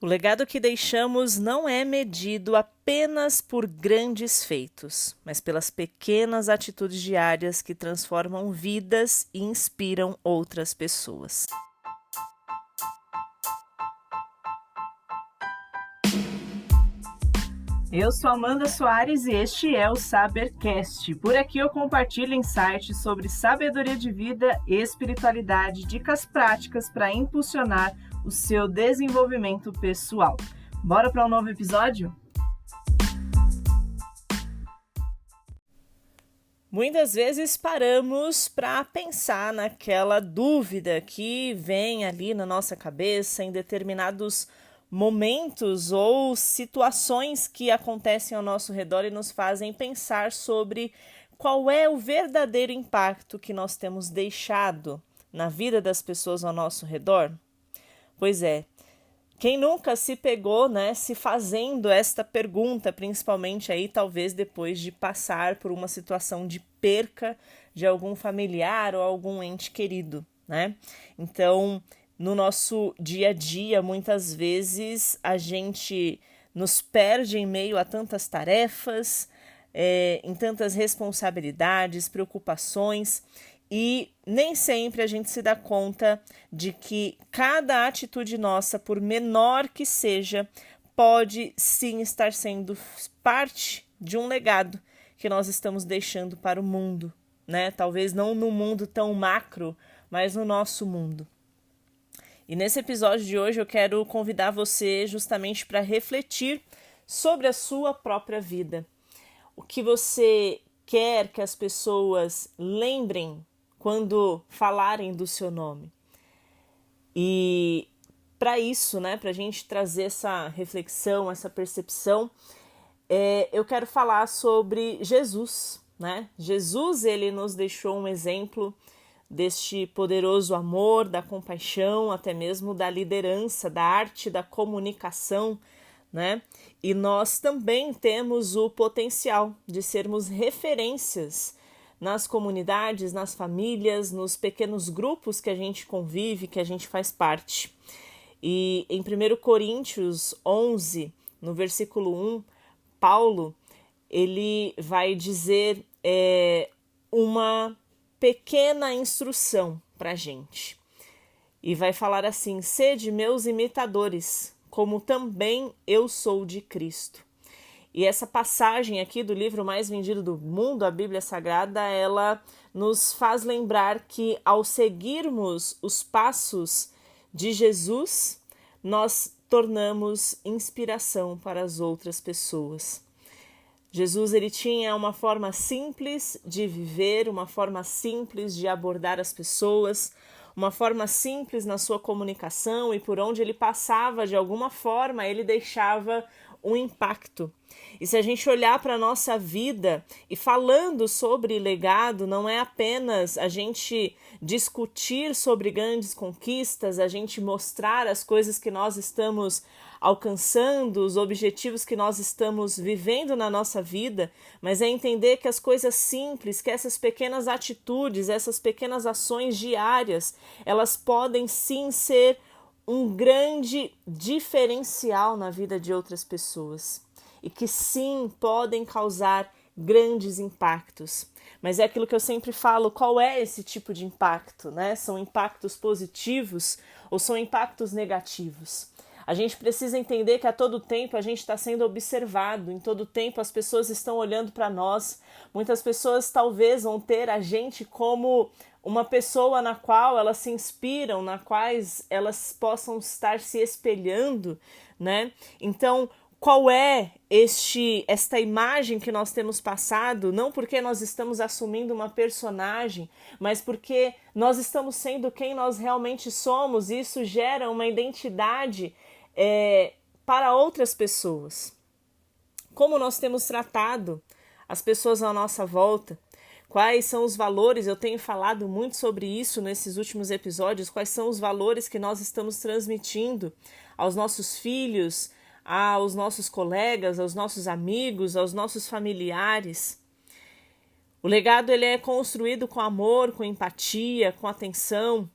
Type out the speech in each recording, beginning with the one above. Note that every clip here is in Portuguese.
O legado que deixamos não é medido apenas por grandes feitos, mas pelas pequenas atitudes diárias que transformam vidas e inspiram outras pessoas. Eu sou Amanda Soares e este é o Sabercast. Por aqui eu compartilho insights sobre sabedoria de vida e espiritualidade, dicas práticas para impulsionar o seu desenvolvimento pessoal. Bora para um novo episódio? Muitas vezes paramos para pensar naquela dúvida que vem ali na nossa cabeça em determinados momentos ou situações que acontecem ao nosso redor e nos fazem pensar sobre qual é o verdadeiro impacto que nós temos deixado na vida das pessoas ao nosso redor. Pois é, quem nunca se pegou, se fazendo esta pergunta, principalmente aí talvez depois de passar por uma situação de perca de algum familiar ou algum ente querido, né? Então, no nosso dia a dia, muitas vezes a gente nos perde em meio a tantas tarefas, em tantas responsabilidades, preocupações, e nem sempre a gente se dá conta de que cada atitude nossa, por menor que seja, pode sim estar sendo parte de um legado que nós estamos deixando para o mundo, né? Talvez não no mundo tão macro, mas no nosso mundo. E nesse episódio de hoje eu quero convidar você justamente para refletir sobre a sua própria vida. O que você quer que as pessoas lembrem quando falarem do seu nome. E para isso, para a gente trazer essa reflexão, essa percepção, eu quero falar sobre Jesus, Jesus, ele nos deixou um exemplo deste poderoso amor, da compaixão, até mesmo da liderança, da arte da comunicação, E nós também temos o potencial de sermos referências nas comunidades, nas famílias, nos pequenos grupos que a gente convive, que a gente faz parte. E em 1 Coríntios 11, no versículo 1, Paulo, ele vai dizer uma pequena instrução para a gente. E vai falar assim: sede meus imitadores, como também eu sou de Cristo. E essa passagem aqui do livro mais vendido do mundo, a Bíblia Sagrada, ela nos faz lembrar que ao seguirmos os passos de Jesus, nós tornamos inspiração para as outras pessoas. Jesus, ele tinha uma forma simples de viver, uma forma simples de abordar as pessoas, uma forma simples na sua comunicação, e por onde ele passava, de alguma forma, ele deixava um impacto. E se a gente olhar para a nossa vida e falando sobre legado, não é apenas a gente discutir sobre grandes conquistas, a gente mostrar as coisas que nós estamos alcançando, os objetivos que nós estamos vivendo na nossa vida, mas é entender que as coisas simples, que essas pequenas atitudes, essas pequenas ações diárias, elas podem sim ser um grande diferencial na vida de outras pessoas e que sim podem causar grandes impactos. Mas é aquilo que eu sempre falo: qual é esse tipo de impacto, São impactos positivos ou são impactos negativos? A gente precisa entender que a todo tempo a gente está sendo observado, em todo tempo as pessoas estão olhando para nós. Muitas pessoas talvez vão ter a gente como uma pessoa na qual elas se inspiram, na quais elas possam estar se espelhando, Então, qual é esta imagem que nós temos passado? Não porque nós estamos assumindo uma personagem, mas porque nós estamos sendo quem nós realmente somos, e isso gera uma identidade para outras pessoas. Como nós temos tratado as pessoas à nossa volta? Quais são os valores? Eu tenho falado muito sobre isso nesses últimos episódios. Quais são os valores que nós estamos transmitindo aos nossos filhos, aos nossos colegas, aos nossos amigos, aos nossos familiares? O legado, ele é construído com amor, com empatia, com atenção.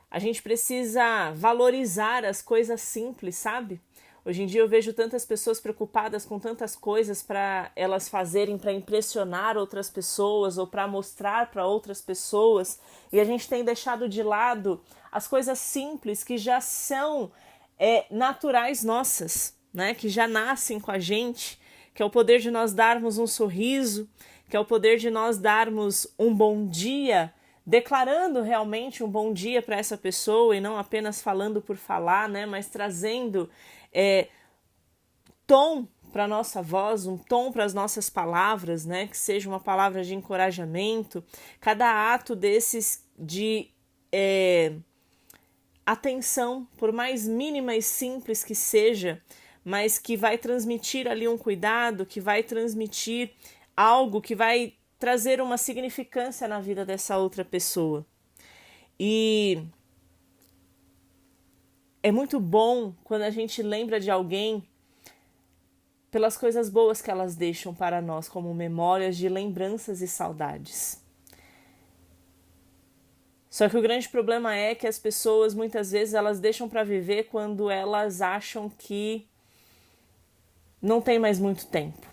A gente precisa valorizar as coisas simples, sabe? Hoje em dia eu vejo tantas pessoas preocupadas com tantas coisas para elas fazerem para impressionar outras pessoas ou para mostrar para outras pessoas, e a gente tem deixado de lado as coisas simples que já são naturais nossas, né? Que já nascem com a gente, que é o poder de nós darmos um sorriso, que é o poder de nós darmos um bom dia, declarando realmente um bom dia para essa pessoa e não apenas falando por falar, né? Mas trazendo tom para a nossa voz, um tom para as nossas palavras, né? Que seja uma palavra de encorajamento. Cada ato desses de atenção, por mais mínima e simples que seja, mas que vai transmitir ali um cuidado, que vai transmitir algo que vai trazer uma significância na vida dessa outra pessoa. E é muito bom quando a gente lembra de alguém pelas coisas boas que elas deixam para nós, como memórias de lembranças e saudades. Só que o grande problema é que as pessoas, muitas vezes, elas deixam para viver quando elas acham que não tem mais muito tempo.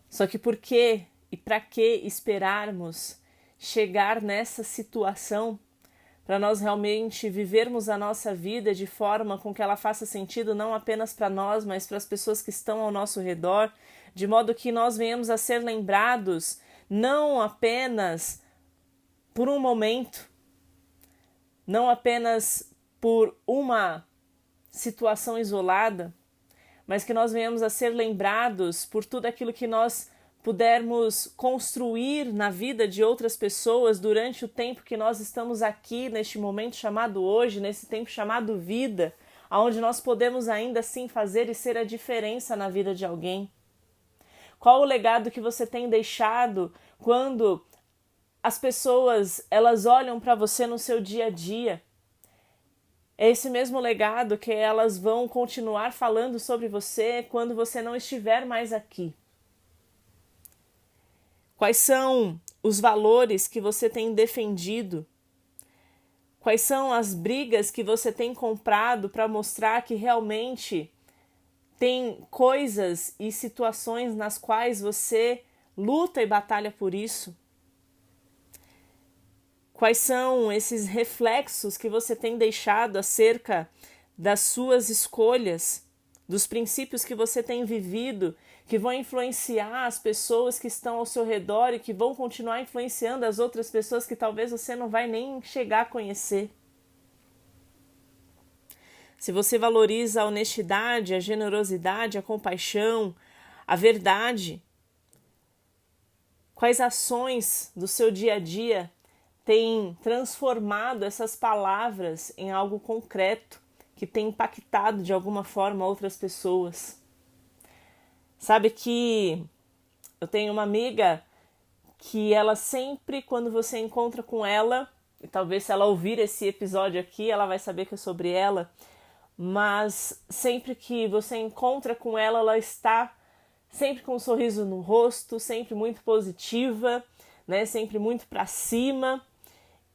Só que por que e para que esperarmos chegar nessa situação para nós realmente vivermos a nossa vida de forma com que ela faça sentido não apenas para nós, mas para as pessoas que estão ao nosso redor, de modo que nós venhamos a ser lembrados não apenas por um momento, não apenas por uma situação isolada, mas que nós venhamos a ser lembrados por tudo aquilo que nós pudermos construir na vida de outras pessoas durante o tempo que nós estamos aqui, neste momento chamado hoje, nesse tempo chamado vida, onde nós podemos ainda assim fazer e ser a diferença na vida de alguém. Qual o legado que você tem deixado quando as pessoas elas olham para você no seu dia a dia? É esse mesmo legado que elas vão continuar falando sobre você quando você não estiver mais aqui. Quais são os valores que você tem defendido? Quais são as brigas que você tem comprado para mostrar que realmente tem coisas e situações nas quais você luta e batalha por isso? Quais são esses reflexos que você tem deixado acerca das suas escolhas, dos princípios que você tem vivido, que vão influenciar as pessoas que estão ao seu redor e que vão continuar influenciando as outras pessoas que talvez você não vai nem chegar a conhecer? Se você valoriza a honestidade, a generosidade, a compaixão, a verdade, quais ações do seu dia a dia têm transformado essas palavras em algo concreto que tem impactado de alguma forma outras pessoas? Sabe que eu tenho uma amiga que ela sempre, quando você encontra com ela, e talvez se ela ouvir esse episódio aqui, ela vai saber que é sobre ela, mas sempre que você encontra com ela, ela está sempre com um sorriso no rosto, sempre muito positiva, né? Sempre muito para cima,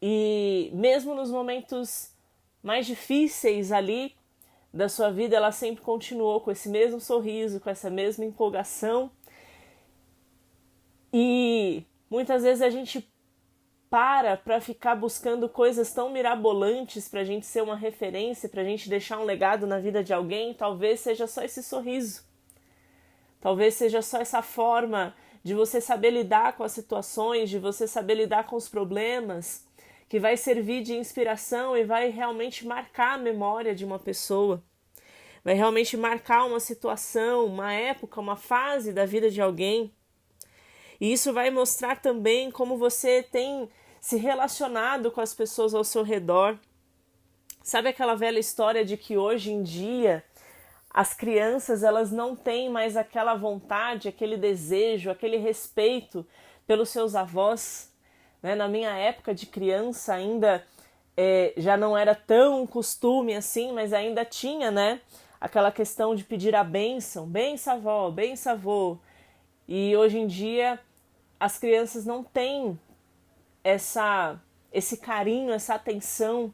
e mesmo nos momentos mais difíceis ali da sua vida, ela sempre continuou com esse mesmo sorriso, com essa mesma empolgação. E muitas vezes a gente para ficar buscando coisas tão mirabolantes para a gente ser uma referência, para a gente deixar um legado na vida de alguém. Talvez seja só esse sorriso. Talvez seja só essa forma de você saber lidar com as situações, de você saber lidar com os problemas, que vai servir de inspiração e vai realmente marcar a memória de uma pessoa. Vai realmente marcar uma situação, uma época, uma fase da vida de alguém. E isso vai mostrar também como você tem se relacionado com as pessoas ao seu redor. Sabe aquela velha história de que hoje em dia as crianças elas não têm mais aquela vontade, aquele desejo, aquele respeito pelos seus avós? Né? Na minha época de criança ainda já não era tão costume assim, mas ainda tinha, né, aquela questão de pedir a bênção, benção avó, benção avô. E hoje em dia as crianças não têm esse carinho, essa atenção,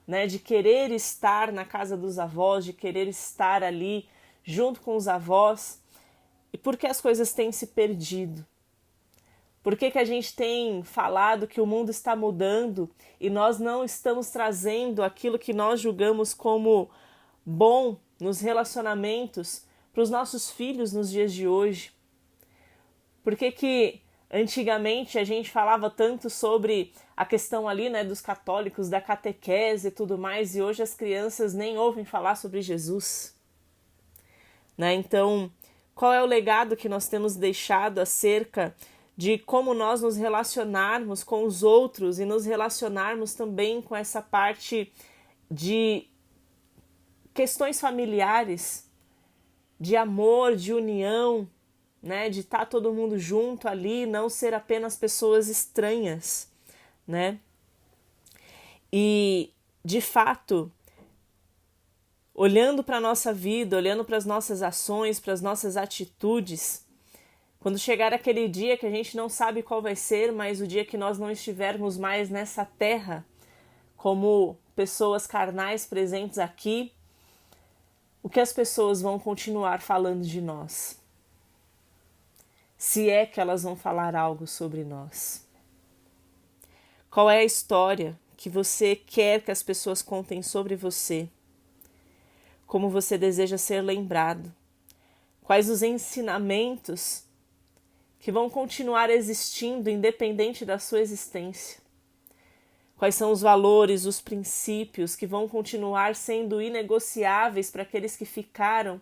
né, de querer estar na casa dos avós, de querer estar ali junto com os avós. E por que as coisas têm se perdido? Por que a gente tem falado que o mundo está mudando e nós não estamos trazendo aquilo que nós julgamos como bom nos relacionamentos para os nossos filhos nos dias de hoje? Por que antigamente a gente falava tanto sobre a questão ali, né, dos católicos, da catequese e tudo mais, e hoje as crianças nem ouvem falar sobre Jesus? Né? Então, qual é o legado que nós temos deixado acerca de como nós nos relacionarmos com os outros e nos relacionarmos também com essa parte de questões familiares, de amor, de união, né? De estar todo mundo junto ali, não ser apenas pessoas estranhas, né? E, de fato, olhando para a nossa vida, olhando para as nossas ações, para as nossas atitudes, quando chegar aquele dia que a gente não sabe qual vai ser, mas o dia que nós não estivermos mais nessa terra, como pessoas carnais presentes aqui, o que as pessoas vão continuar falando de nós? Se é que elas vão falar algo sobre nós. Qual é a história que você quer que as pessoas contem sobre você? Como você deseja ser lembrado? Quais os ensinamentos que vão continuar existindo independente da sua existência? Quais são os valores, os princípios que vão continuar sendo inegociáveis para aqueles que ficaram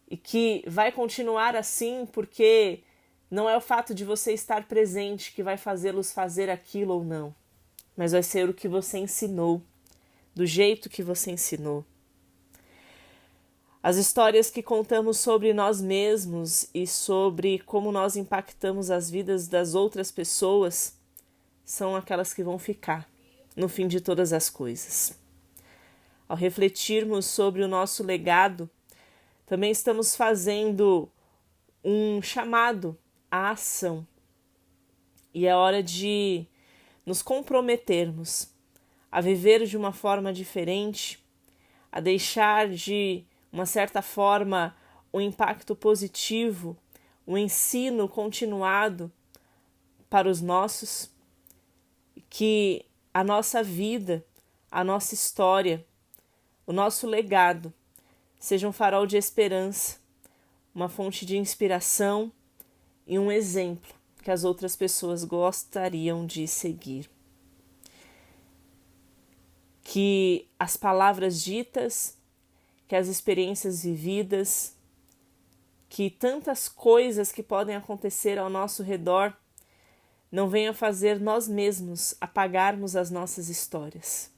e que vai continuar assim porque não é o fato de você estar presente que vai fazê-los fazer aquilo ou não, mas vai ser o que você ensinou, do jeito que você ensinou. As histórias que contamos sobre nós mesmos e sobre como nós impactamos as vidas das outras pessoas são aquelas que vão ficar no fim de todas as coisas. Ao refletirmos sobre o nosso legado, também estamos fazendo um chamado à ação. E é hora de nos comprometermos a viver de uma forma diferente, a deixar de uma certa forma, um impacto positivo, um ensino continuado para os nossos, que a nossa vida, a nossa história, o nosso legado seja um farol de esperança, uma fonte de inspiração e um exemplo que as outras pessoas gostariam de seguir. Que as palavras ditas, que as experiências vividas, que tantas coisas que podem acontecer ao nosso redor não venham fazer nós mesmos apagarmos as nossas histórias.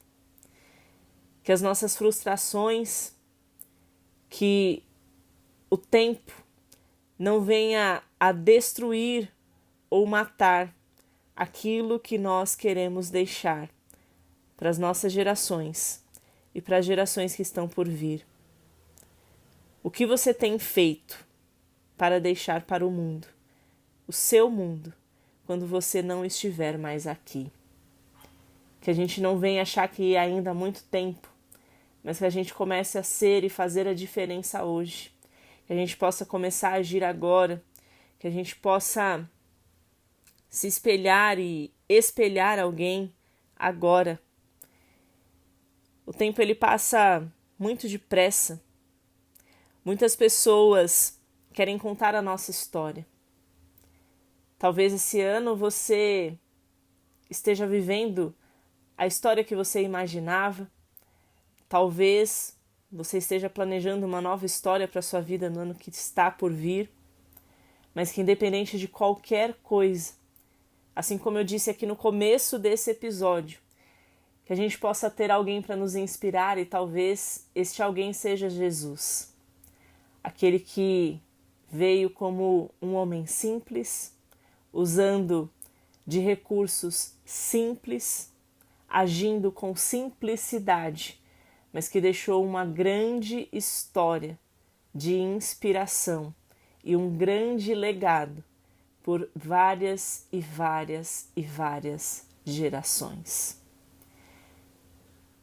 Que as nossas frustrações, que o tempo não venha a destruir ou matar aquilo que nós queremos deixar para as nossas gerações e para as gerações que estão por vir. O que você tem feito para deixar para o mundo, o seu mundo, quando você não estiver mais aqui? Que a gente não venha achar que ainda há muito tempo, mas que a gente comece a ser e fazer a diferença hoje. Que a gente possa começar a agir agora, que a gente possa se espelhar e espelhar alguém agora. O tempo ele passa muito depressa. Muitas pessoas querem contar a nossa história. Talvez esse ano você esteja vivendo a história que você imaginava. Talvez você esteja planejando uma nova história para a sua vida no ano que está por vir. Mas que independente de qualquer coisa, assim como eu disse aqui no começo desse episódio, que a gente possa ter alguém para nos inspirar e talvez este alguém seja Jesus. Aquele que veio como um homem simples, usando de recursos simples, agindo com simplicidade, mas que deixou uma grande história de inspiração e um grande legado por várias e várias e várias gerações.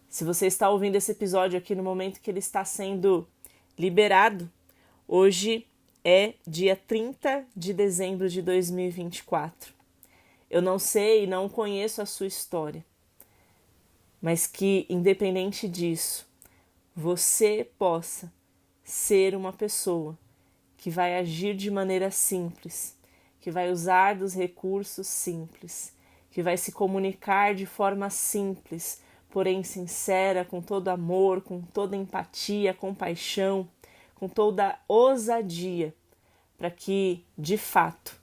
Se você está ouvindo esse episódio aqui no momento que ele está sendo liberado, hoje é dia 30 de dezembro de 2024. Eu não sei, não conheço a sua história, mas que, independente disso, você possa ser uma pessoa que vai agir de maneira simples, que vai usar dos recursos simples, que vai se comunicar de forma simples, porém sincera, com todo amor, com toda empatia, compaixão, com toda ousadia, para que, de fato,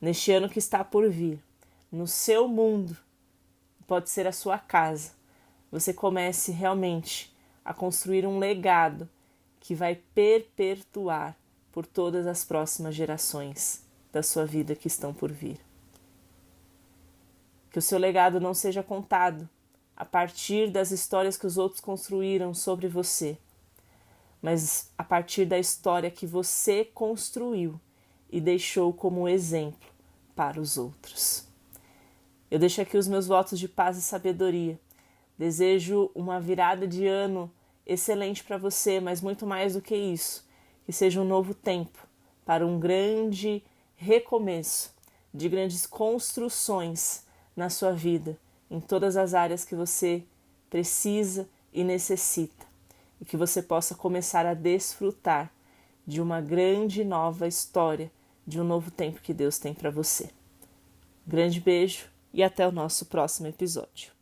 neste ano que está por vir, no seu mundo, pode ser a sua casa, você comece realmente a construir um legado que vai perpetuar por todas as próximas gerações da sua vida que estão por vir. Que o seu legado não seja contado a partir das histórias que os outros construíram sobre você, mas a partir da história que você construiu e deixou como exemplo para os outros. Eu deixo aqui os meus votos de paz e sabedoria. Desejo uma virada de ano excelente para você, mas muito mais do que isso, que seja um novo tempo para um grande recomeço, de grandes construções na sua vida, em todas as áreas que você precisa e necessita, e que você possa começar a desfrutar de uma grande nova história, de um novo tempo que Deus tem para você. Grande beijo e até o nosso próximo episódio.